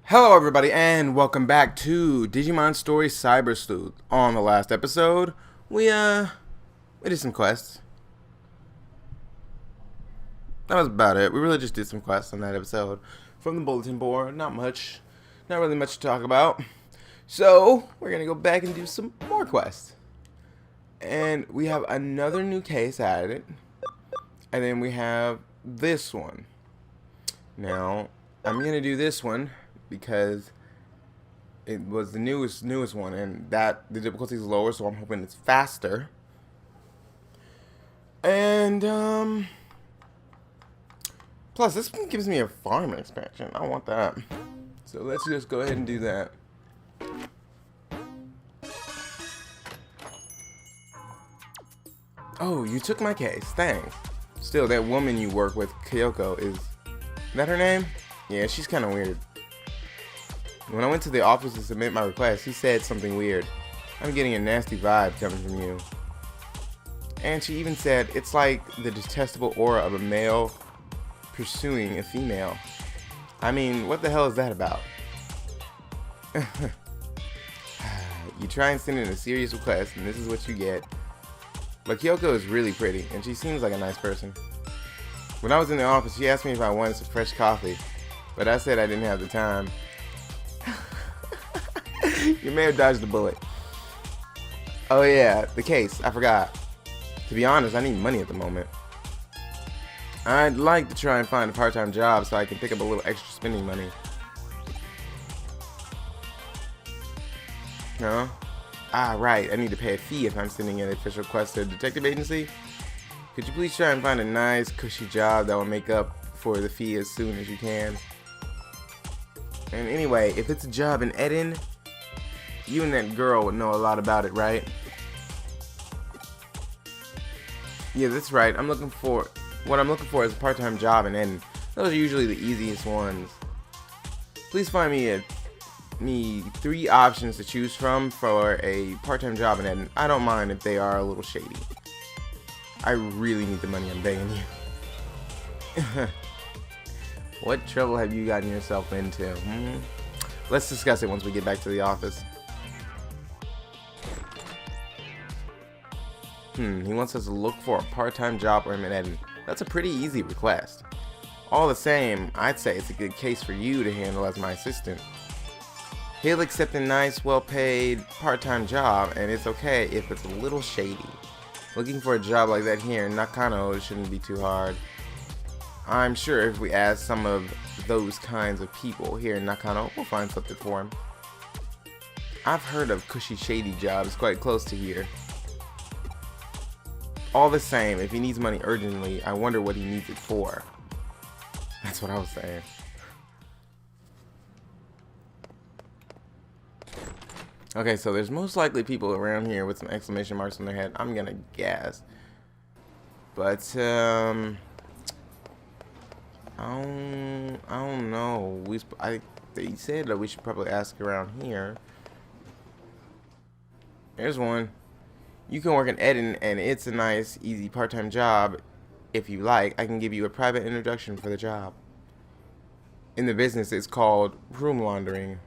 Hello everybody and welcome back to Digimon Story CyberSleuth. On the last episode, we did some quests. That was about it. We really just did some quests on that episode from the bulletin board. Not really much to talk about. So, we're going to go back and do some more quests. And we have another new case added. And then we have this one. Now, I'm going to do this one because it was the newest one, and that the difficulty is lower, so I'm hoping it's faster. And plus this one gives me a farm expansion. I want that. So let's just go ahead and do that. Oh, you took my case. Thanks. Still, that woman you work with, Kyoko, is that her name? Yeah, she's kind of weird. When I went to the office to submit my request, he said something weird. I'm getting a nasty vibe coming from you. And she even said, it's like the detestable aura of a male pursuing a female. I mean, what the hell is that about? You try and send in a serious request, and this is what you get. But Kyoko is really pretty, and she seems like a nice person. When I was in the office, she asked me if I wanted some fresh coffee, but I said I didn't have the time. You may have dodged the bullet. Oh yeah, the case. I forgot. To be honest, I need money at the moment. I'd like to try and find a part-time job so I can pick up a little extra spending money. No? Ah, right. I need to pay a fee if I'm sending an official request to a detective agency. Could you please try and find a nice, cushy job that will make up for the fee as soon as you can? And anyway, if it's a job in Eden, you and that girl would know a lot about it, right? Yeah, that's right. What I'm looking for is a part-time job in Eden. Those are usually the easiest ones. Please find me 3 options to choose from for a part-time job in Eden. I don't mind if they are a little shady. I really need the money, I'm begging you. What trouble have you gotten yourself into? Let's discuss it once we get back to the office. He wants us to look for a part-time job for him in Eden. That's a pretty easy request. All the same, I'd say it's a good case for you to handle as my assistant. He'll accept a nice, well-paid part-time job, and it's okay if it's a little shady. Looking for a job like that here in Nakano shouldn't be too hard. I'm sure if we ask some of those kinds of people here in Nakano, we'll find something for him. I've heard of cushy, shady jobs quite close to here. All the same, if he needs money urgently, I wonder what he needs it for. That's what I was saying. Okay, so there's most likely people around here with some exclamation marks on their head. I'm gonna guess. But, I don't know. They said that we should probably ask around here. There's one. You can work in Eden, and it's a nice, easy part-time job. If you like, I can give you a private introduction for the job. In the business, it's called room laundering.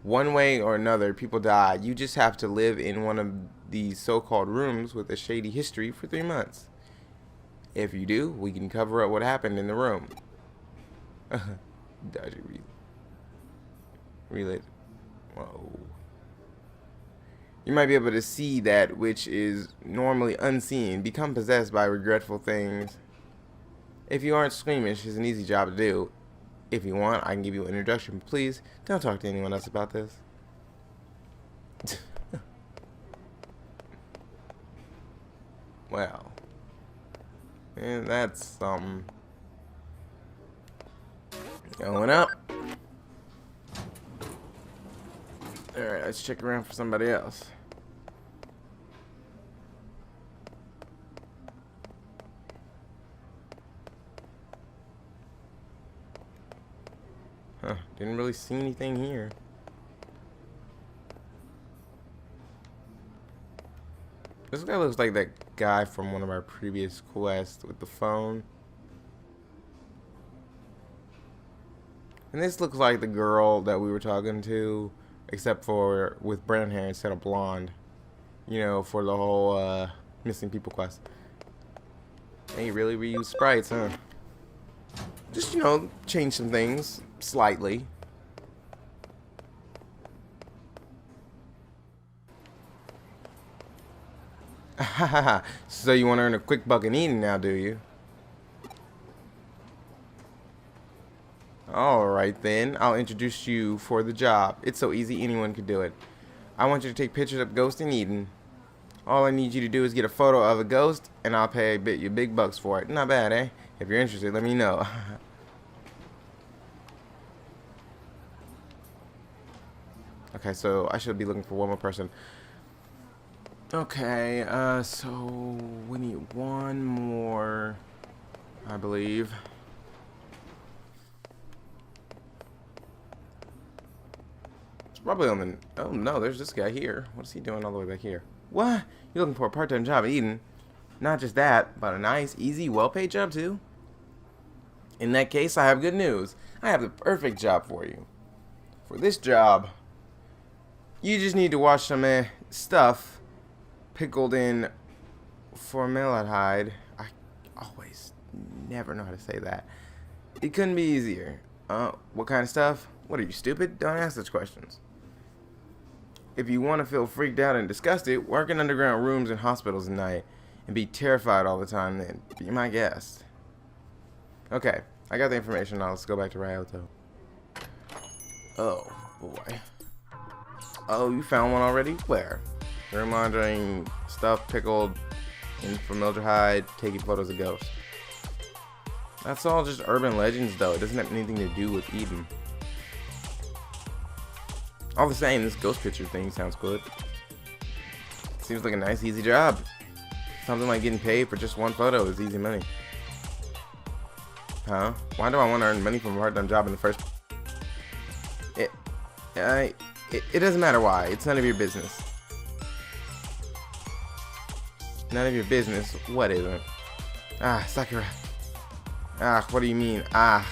One way or another, people die. You just have to live in one of these so-called rooms with a shady history for 3 months. If you do, we can cover up what happened in the room. Dodgy relate. Whoa. You might be able to see that which is normally unseen, become possessed by regretful things. If you aren't squeamish, it's an easy job to do. If you want, I can give you an introduction. Please, don't talk to anyone else about this. Well. And that's something. Going up. Alright, let's check around for somebody else. Huh, didn't really see anything here. This guy looks like that guy from one of our previous quests with the phone. And this looks like the girl that we were talking to, except for with brown hair instead of blonde. You know, for the whole missing people quest. They really reuse sprites, huh? Just, you know, change some things slightly. So you want to earn a quick buck in Eden now, do you? Alright then, I'll introduce you for the job. It's so easy, anyone could do it. I want you to take pictures of ghosts in Eden. All I need you to do is get a photo of a ghost, and I'll pay you big bucks for it. Not bad, eh? If you're interested, let me know. Okay, so I should be looking for one more person. Okay, so we need one more, I believe. It's probably on the... Oh no, there's this guy here. What's he doing all the way back here? What? You're looking for a part-time job at Eden? Not just that, but a nice, easy, well-paid job too? In that case, I have good news. I have the perfect job for you. For this job, you just need to wash some stuff pickled in formaldehyde. I always never know how to say that. It couldn't be easier. What kind of stuff? What are you, stupid? Don't ask such questions. If you want to feel freaked out and disgusted, work in underground rooms and hospitals at night and be terrified all the time, then be my guest. Okay, I got the information now. Let's go back to Ryoto. Oh, boy. Oh, you found one already? Where? Room laundering, stuff pickled in formaldehyde, taking photos of ghosts. That's all just urban legends, though. It doesn't have anything to do with Eden. All the same, this ghost picture thing sounds good. Seems like a nice, easy job. Something like getting paid for just one photo is easy money. Huh? Why do I want to earn money from a part-time job in the first... It doesn't matter why. It's none of your business. None of your business? What isn't? Ah, Sakura. Ah, what do you mean? Ah.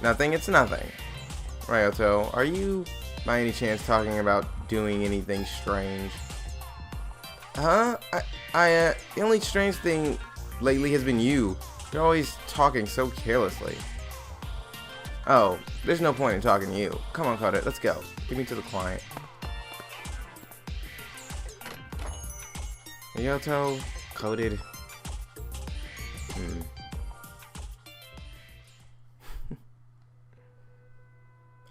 Nothing? It's nothing. Ryoto, are you by any chance talking about doing anything strange? Huh? The only strange thing lately has been you. You're always talking so carelessly. Oh, there's no point in talking to you. Come on, Koda, let's go. Give me to the client. Ryoto, coded.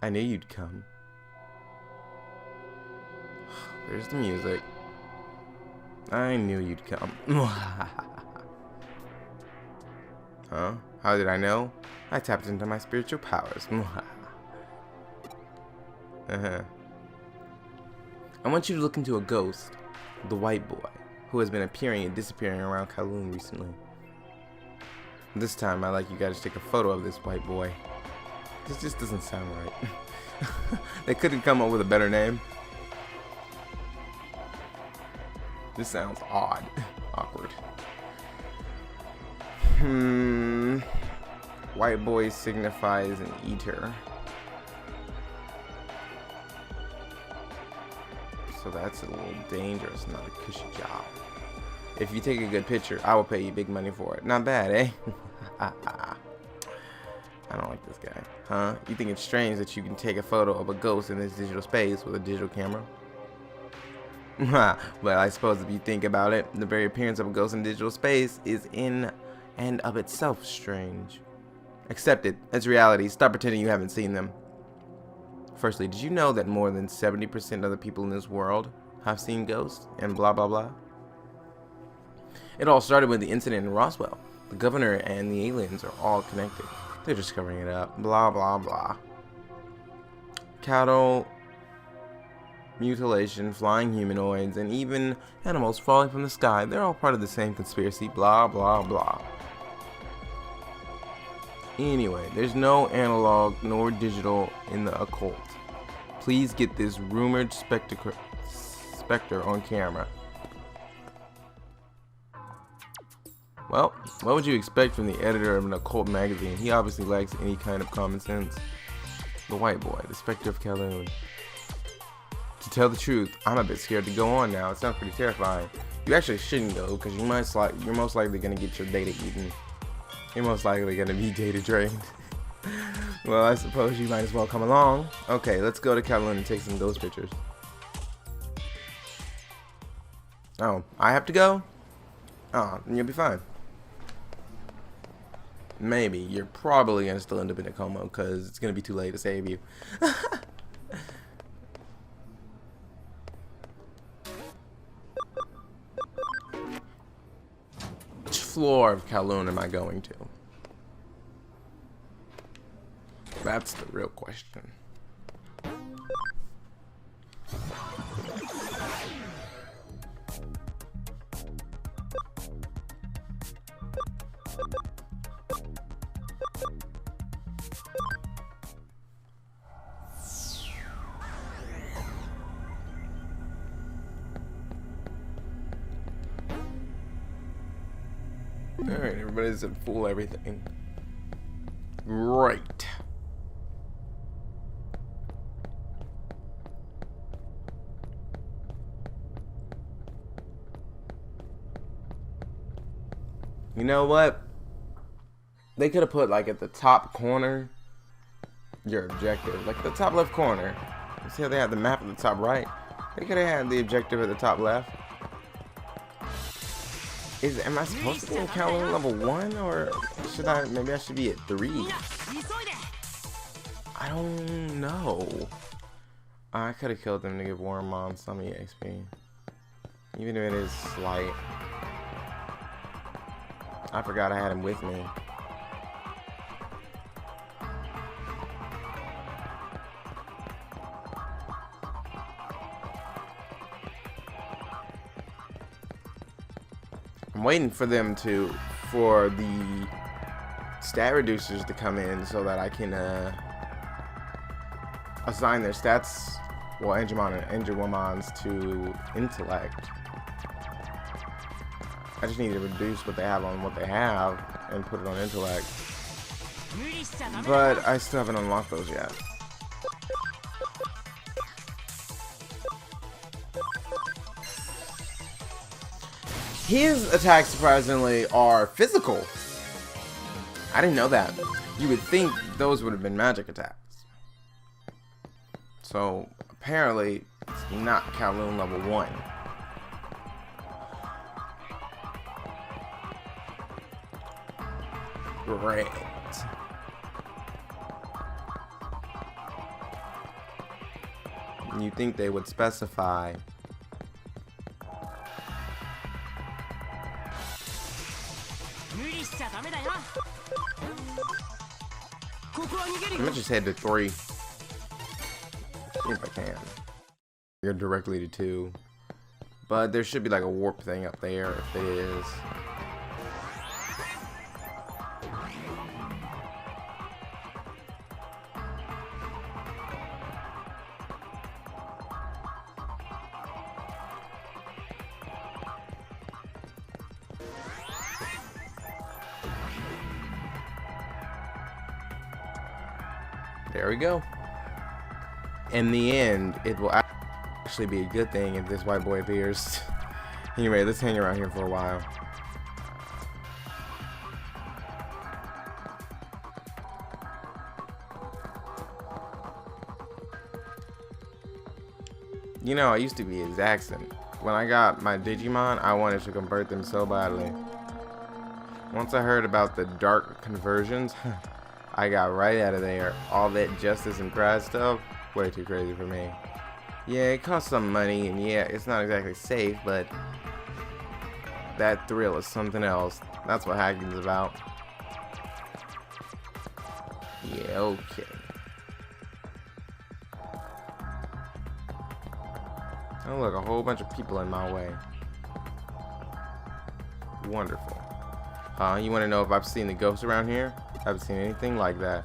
I knew you'd come. There's the music. I knew you'd come. Huh? How did I know? I tapped into my spiritual powers. I want you to look into a ghost, the white boy, who has been appearing and disappearing around Kowloon recently. This time, I'd like you guys to take a photo of this white boy. This just doesn't sound right. They couldn't come up with a better name. This sounds odd. Awkward. White boy signifies an eater. So that's a little dangerous, not a cushy job. If you take a good picture, I will pay you big money for it. Not bad, eh? I don't like this guy. Huh? You think it's strange that you can take a photo of a ghost in this digital space with a digital camera? But I suppose if you think about it, the very appearance of a ghost in digital space is in and of itself strange. Accept it as reality. Stop pretending you haven't seen them. Firstly, did you know that more than 70% of the people in this world have seen ghosts and blah blah blah? It all started with the incident in Roswell. The governor and the aliens are all connected. They're just covering it up. Blah blah blah. Cattle mutilation, flying humanoids, and even animals falling from the sky. They're all part of the same conspiracy. Blah blah blah. Anyway, there's no analog nor digital in the occult. Please get this rumored specter on camera. Well, what would you expect from the editor of an occult magazine? He obviously lacks any kind of common sense. The white boy, the specter of Kowloon. To tell the truth, I'm a bit scared to go on now. It sounds pretty terrifying. You actually shouldn't go, because you're most likely going to get your data eaten. You're most likely going to be data drained. Well, I suppose you might as well come along. Okay, let's go to Kowloon and take some ghost pictures. Oh, I have to go? Oh, you'll be fine. Maybe. You're probably going to still end up in a coma, because it's going to be too late to save you. Which floor of Kowloon am I going to? That's the real question. Alright, everybody's at full everything. Great. You know what? They could have put like at the top corner your objective. Like the top left corner. You see how they have the map at the top right? They could have had the objective at the top left. Am I supposed to be in Kowloon level 1 or should I maybe I should be at 3? I don't know. I could have killed them to give Wormmon some EXP. Even if it is slight. I forgot I had him with me. I'm waiting for them for the stat reducers to come in so that I can assign their stats, well, Angemon and Angerwomon's to intellect. I just need to reduce what they have on what they have and put it on intellect. But I still haven't unlocked those yet. His attacks, surprisingly, are physical. I didn't know that. You would think those would have been magic attacks. So, apparently, it's not Kowloon level 1. Great. You think they would specify I'm gonna just head to 3. See if I can. You're directly to 2. But there should be like a warp thing up there if it is. There we go. In the end, it will actually be a good thing if this white boy appears. Anyway, let's hang around here for a while. You know, I used to be his accent. When I got my Digimon, I wanted to convert them so badly. Once I heard about the dark conversions, I got right out of there. All that justice and pride stuff, way too crazy for me. Yeah, it costs some money, and yeah, it's not exactly safe, but that thrill is something else. That's what hacking's about. Yeah, okay. Oh look, a whole bunch of people in my way. Wonderful. You want to know if I've seen the ghosts around here? I haven't seen anything like that.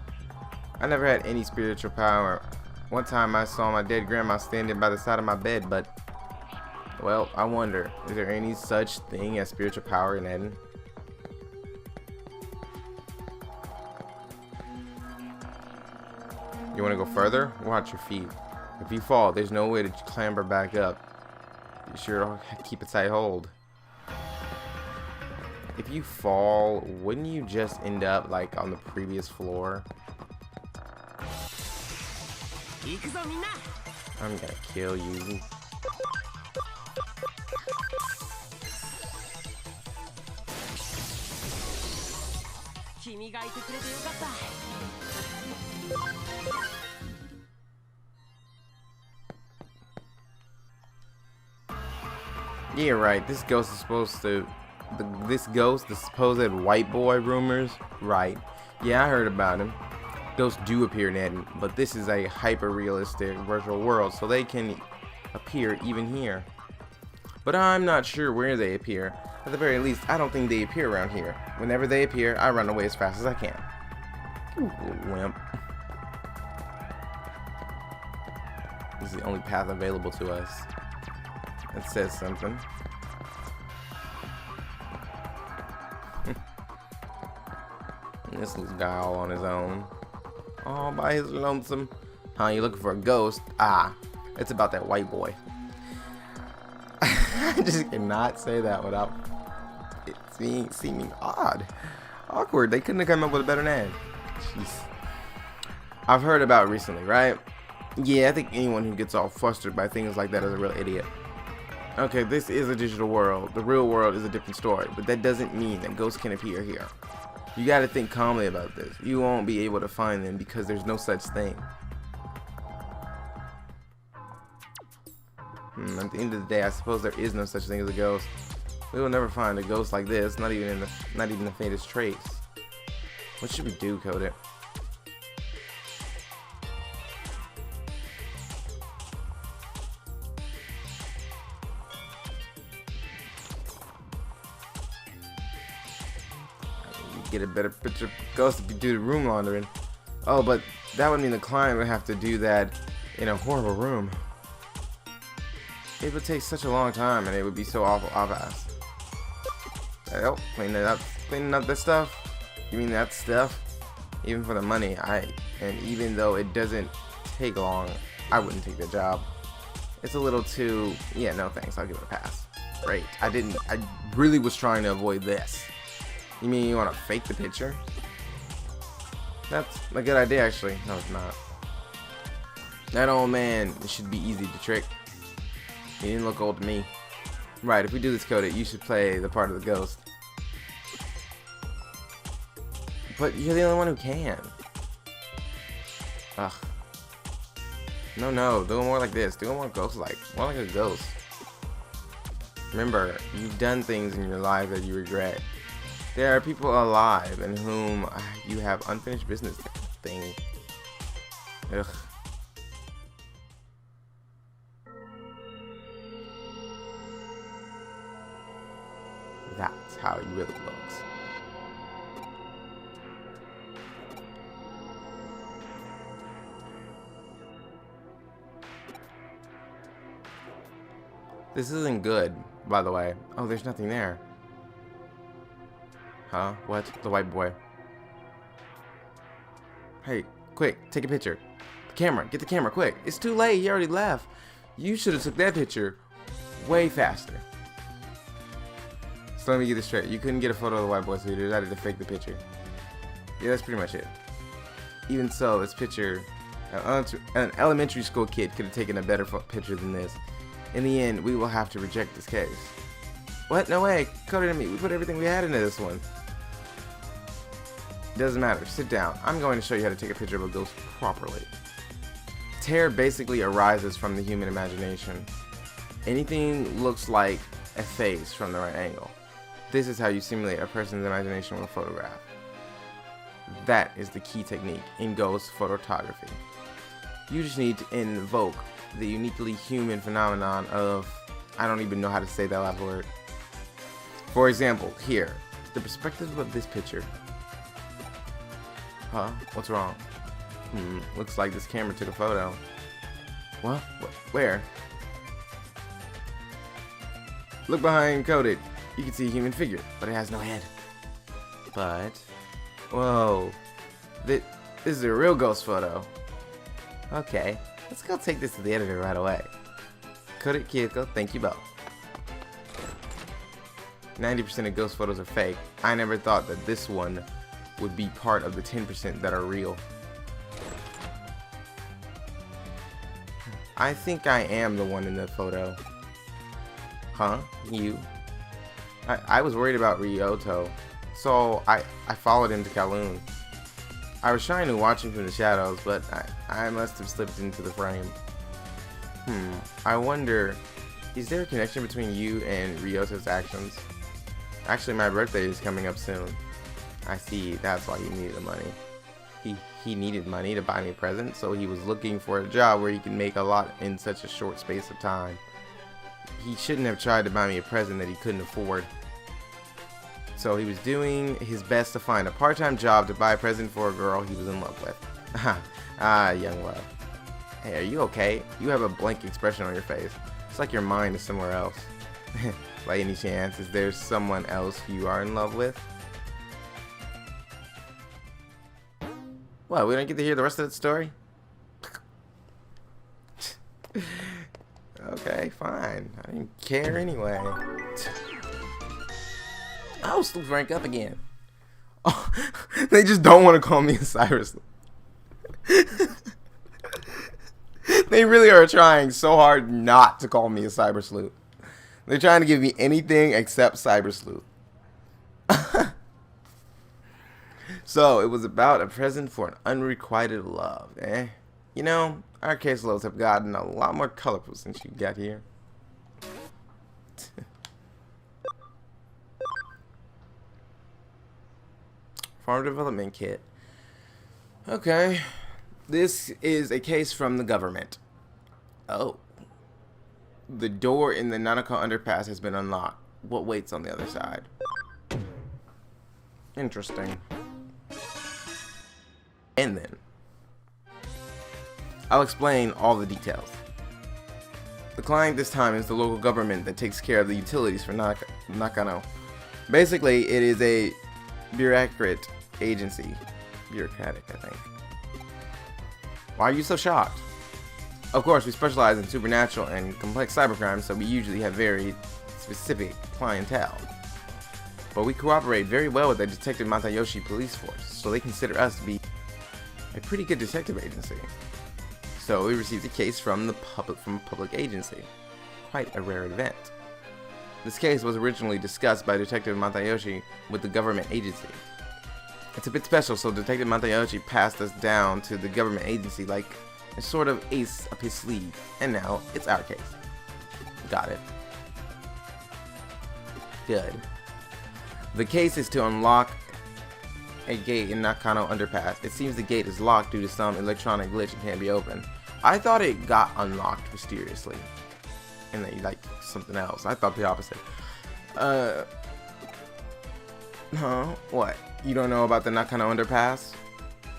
I never had any spiritual power. One time I saw my dead grandma standing by the side of my bed, but, well, I wonder, is there any such thing as spiritual power in Eden? You want to go further? Watch your feet. If you fall, there's no way to clamber back up. Be sure to keep a tight hold. If you fall, wouldn't you just end up like on the previous floor? I'm gonna kill you. Yeah, right. This ghost is supposed to. This ghost, the supposed white boy rumors, right? Yeah, I heard about him. Ghosts do appear in Eden, but this is a hyper-realistic virtual world, so they can appear even here. But I'm not sure where they appear. At the very least, I don't think they appear around here. Whenever they appear, I run away as fast as I can. Ooh, wimp. This is the only path available to us. That says something. This little guy all on his own. All by his lonesome. Huh, you looking for a ghost? Ah, it's about that white boy. I just cannot say that without it seeming odd. Awkward. They couldn't have come up with a better name. Jeez. I've heard about it recently, right? Yeah, I think anyone who gets all flustered by things like that is a real idiot. Okay, this is a digital world. The real world is a different story, but that doesn't mean that ghosts can appear here. You gotta think calmly about this. You won't be able to find them because there's no such thing. At the end of the day, I suppose there is no such thing as a ghost. We will never find a ghost like this, not even the faintest trace. What should we do, Code? Get a better picture of ghosts if you do the room laundering. Oh, but that would mean the client would have to do that in a horrible room. It would take such a long time, and it would be so awful obvious. Oh, cleaning up this stuff. You mean that stuff? Even for the money, and even though it doesn't take long, I wouldn't take the job. It's a little too. Yeah, no thanks. I'll give it a pass. Great. I really was trying to avoid this. You mean you want to fake the picture? That's a good idea, actually. No, it's not. That old man should be easy to trick. He didn't look old to me. Right, if we do this, Code, you should play the part of the ghost. But you're the only one who can. Ugh. No, do it more like this. Do it more ghost-like. More like a ghost. Remember, you've done things in your life that you regret. There are people alive in whom you have unfinished business thing. Ugh. That's how he really looks. This isn't good, by the way. Oh, there's nothing there. Huh? What? The white boy. Hey, quick, take a picture. The camera, get the camera, quick. It's too late, he already left. You should have took that picture way faster. So let me get this straight. You couldn't get a photo of the white boy, so you decided to fake the picture. Yeah, that's pretty much it. Even so, this picture, an elementary school kid could have taken a better picture than this. In the end, we will have to reject this case. What? No way. Cody and me, we put everything we had into this one. Doesn't matter. Sit down. I'm going to show you how to take a picture of a ghost properly. Terror basically arises from the human imagination. Anything looks like a face from the right angle. This is how you simulate a person's imagination with a photograph. That is the key technique in ghost photography. You just need to invoke the uniquely human phenomenon of, I don't even know how to say that last word. For example, here, the perspective of this picture. Huh? What's wrong? Looks like this camera took a photo. What? Where? Look behind Coded. You can see a human figure, but it has no head. But, whoa, this is a real ghost photo. Okay, let's go take this to the editor right away. Kore Kyoko, thank you both. 90% of ghost photos are fake. I never thought that this one would be part of the 10% that are real. I think I am the one in the photo. Huh? You? I was worried about Ryoto, so I followed him to Kowloon. I was trying to watch him from the shadows, but I must have slipped into the frame. I wonder, is there a connection between you and Ryoto's actions? Actually, my birthday is coming up soon. I see, that's why he needed the money. He needed money to buy me a present, so he was looking for a job where he could make a lot in such a short space of time. He shouldn't have tried to buy me a present that he couldn't afford. So he was doing his best to find a part-time job to buy a present for a girl he was in love with. Young love. Hey, are you okay? You have a blank expression on your face. It's like your mind is somewhere else. By any chance, is there someone else you are in love with? What, we don't get to hear the rest of the story? Okay, fine. I didn't care anyway. Oh, Sleuth rank up again. Oh, they just don't want to call me a CyberSleuth. They really are trying so hard not to call me a CyberSleuth. They're trying to give me anything except CyberSleuth. So, it was about a present for an unrequited love, eh? You know, our case loads have gotten a lot more colorful since you got here. Farm Development Kit. Okay. This is a case from the government. Oh. The door in the Nanako underpass has been unlocked. What waits on the other side? Interesting. And then I'll explain all the details. The client this time is the local government that takes care of the utilities for Nakano. Basically, it is a bureaucratic agency. Bureaucratic, I think. Why are you so shocked? Of course, we specialize in supernatural and complex cybercrime, so we usually have very specific clientele. But we cooperate very well with the Detective Matayoshi police force, so they consider us to be a pretty good detective agency. So we received a case from a public agency. Quite a rare event. This case was originally discussed by Detective Matayoshi with the government agency. It's a bit special, so Detective Matayoshi passed us down to the government agency like a sort of ace up his sleeve. And now, it's our case. Got it. Good. The case is to unlock a gate in Nakano Underpass. It seems the gate is locked due to some electronic glitch and can't be opened. I thought it got unlocked mysteriously. And they like something else. I thought the opposite. What? You don't know about the Nakano Underpass?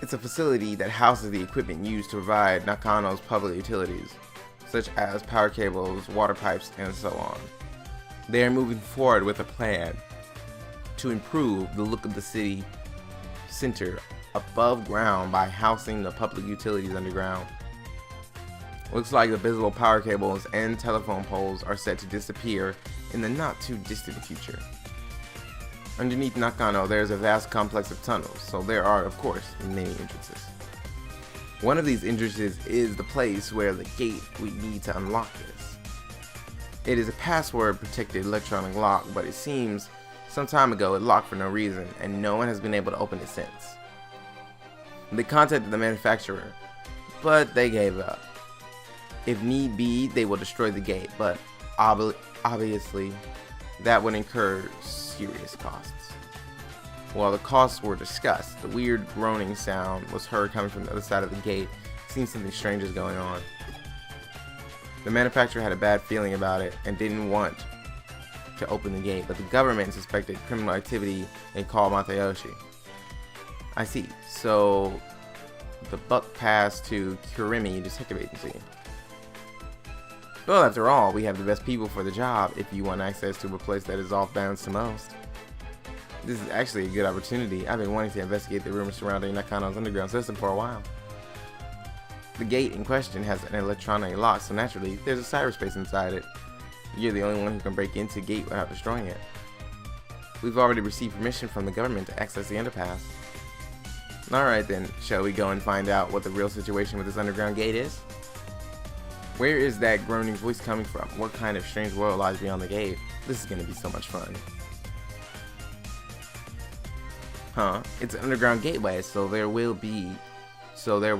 It's a facility that houses the equipment used to provide Nakano's public utilities, such as power cables, water pipes, and so on. They are moving forward with a plan to improve the look of the city center above ground by housing the public utilities underground. Looks like the visible power cables and telephone poles are set to disappear in the not too distant future. Underneath Nakano, there is a vast complex of tunnels, so there are, of course, many entrances. One of these entrances is the place where the gate we need to unlock is. It is a password-protected electronic lock, but it seems some time ago it locked for no reason, and no one has been able to open it since. They contacted the manufacturer, but they gave up. If need be, they will destroy the gate, but obviously that would incur serious costs. While the costs were discussed, the weird groaning sound was heard coming from the other side of the gate. It seemed something strange is going on. The manufacturer had a bad feeling about it and didn't want to open the gate, but the government suspected criminal activity and called Matayoshi. I see. So the buck passed to Kurimi Detective Agency. Well, after all, we have the best people for the job if you want access to a place that is off balance to most. This is actually a good opportunity. I've been wanting to investigate the rumors surrounding Nakano's underground system for a while. The gate in question has an electronic lock, so naturally, there's a cyberspace inside it. You're the only one who can break into the gate without destroying it. We've already received permission from the government to access the underpass. Alright then, shall we go and find out what the real situation with this underground gate is? Where is that groaning voice coming from? What kind of strange world lies beyond the gate? This is gonna be so much fun. Huh? It's an underground gateway, so there will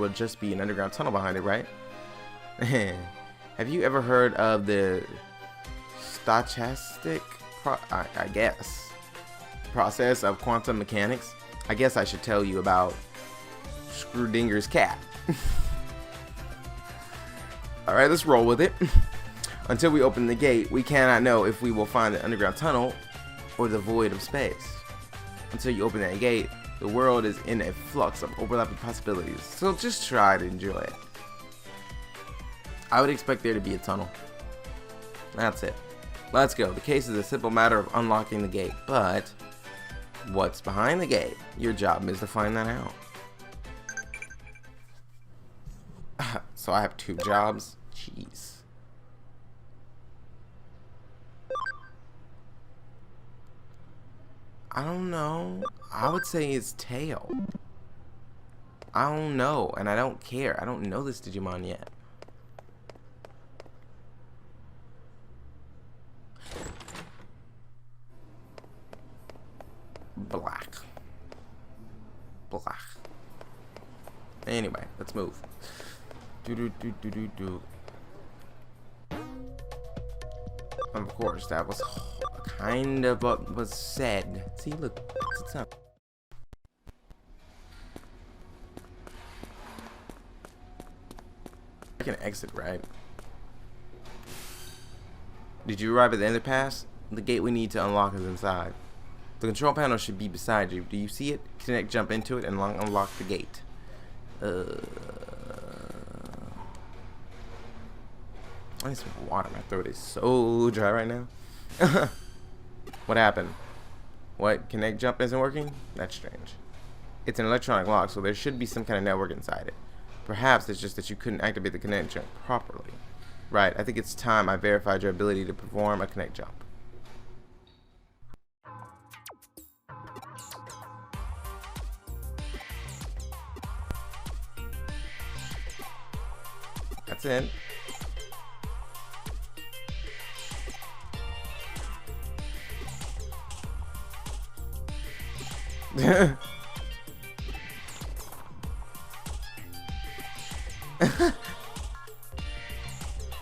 just be an underground tunnel behind it, right? Have you ever heard of the stochastic process of quantum mechanics? I guess I should tell you about Schrödinger's cat. Alright, let's roll with it. Until we open the gate, we cannot know if we will find the underground tunnel or the void of space. Until you open that gate, the world is in a flux of overlapping possibilities, so just try to enjoy it. I would expect there to be a tunnel. That's it. Let's go. The case is a simple matter of unlocking the gate, but what's behind the gate? Your job is to find that out. So I have 2 jobs? Jeez. I don't know. I would say it's tail. I don't know, and I don't care. I don't know this Digimon yet. Black. Anyway, let's move. Of course, that was kind of what was said. See, look, it's up. I can exit, right? Did you arrive at the underpass? The gate we need to unlock is inside. The control panel should be beside you. Do you see it? Connect, jump into it, and unlock the gate. I need some water. My throat is so dry right now. What happened? What? Connect jump isn't working? That's strange. It's an electronic lock, so there should be some kind of network inside it. Perhaps it's just that you couldn't activate the connect jump properly. Right, I think it's time I verified your ability to perform a connect jump. That's it. You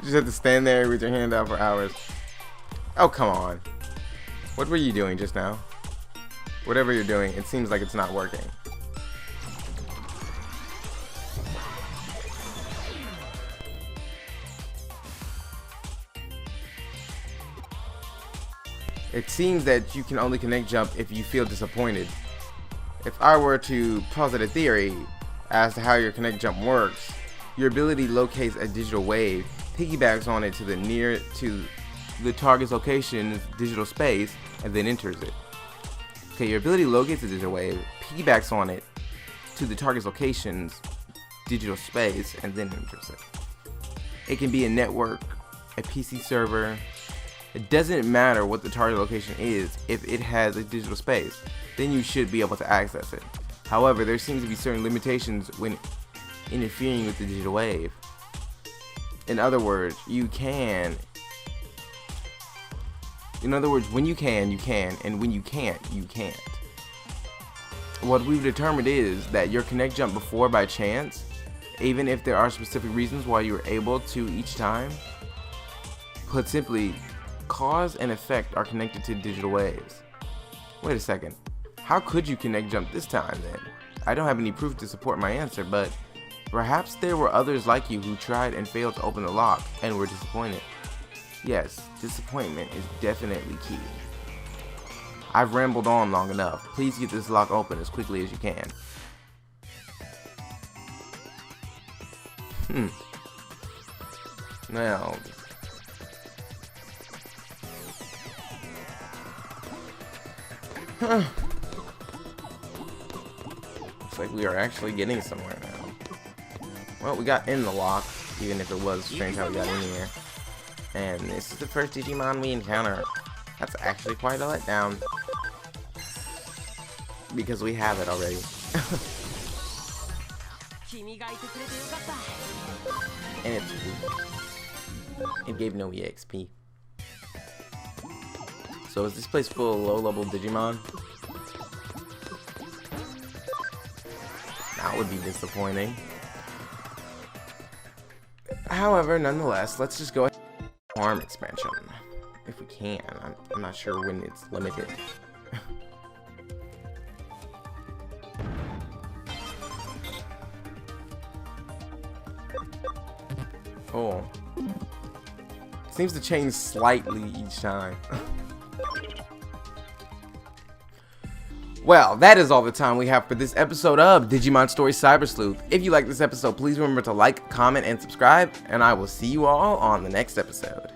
just have to stand there with your hand out for hours. Oh, come on. What were you doing just now? Whatever you're doing, it seems like it's not working. It seems that you can only connect jump if you feel disappointed. If I were to posit a theory as to how your connect jump works, your ability locates a digital wave, piggybacks on it to the target's location in digital space, and then enters it. Okay, your ability locates a digital wave, piggybacks on it to the target's location's digital space, and then enters it. It can be a network, a PC server. It doesn't matter what the target location is. If it has a digital space, then you should be able to access it. However, there seems to be certain limitations when interfering with the digital wave. In other words, when you can, you can, and when you can't, you can't. What we've determined is that your connect jump before by chance, even if there are specific reasons why you are able to each time, put simply, cause and effect are connected to digital waves. Wait a second. How could you connect jump this time then? I don't have any proof to support my answer, but perhaps there were others like you who tried and failed to open the lock and were disappointed. Yes, disappointment is definitely key. I've rambled on long enough. Please get this lock open as quickly as you can. Now, looks like we are actually getting somewhere now. Well, we got in the lock, even if it was strange how we got in here. And this is the first Digimon we encounter. That's actually quite a letdown. Because we have it already. And it's weak. It gave no EXP. So is this place full of low-level Digimon? That would be disappointing. However, nonetheless, let's just go ahead and farm expansion. If we can. I'm not sure when it's limited. Oh. Seems to change slightly each time. Well, that is all the time we have for this episode of Digimon Story CyberSleuth. If you like this episode, please remember to like, comment, and subscribe, and I will see you all on the next episode.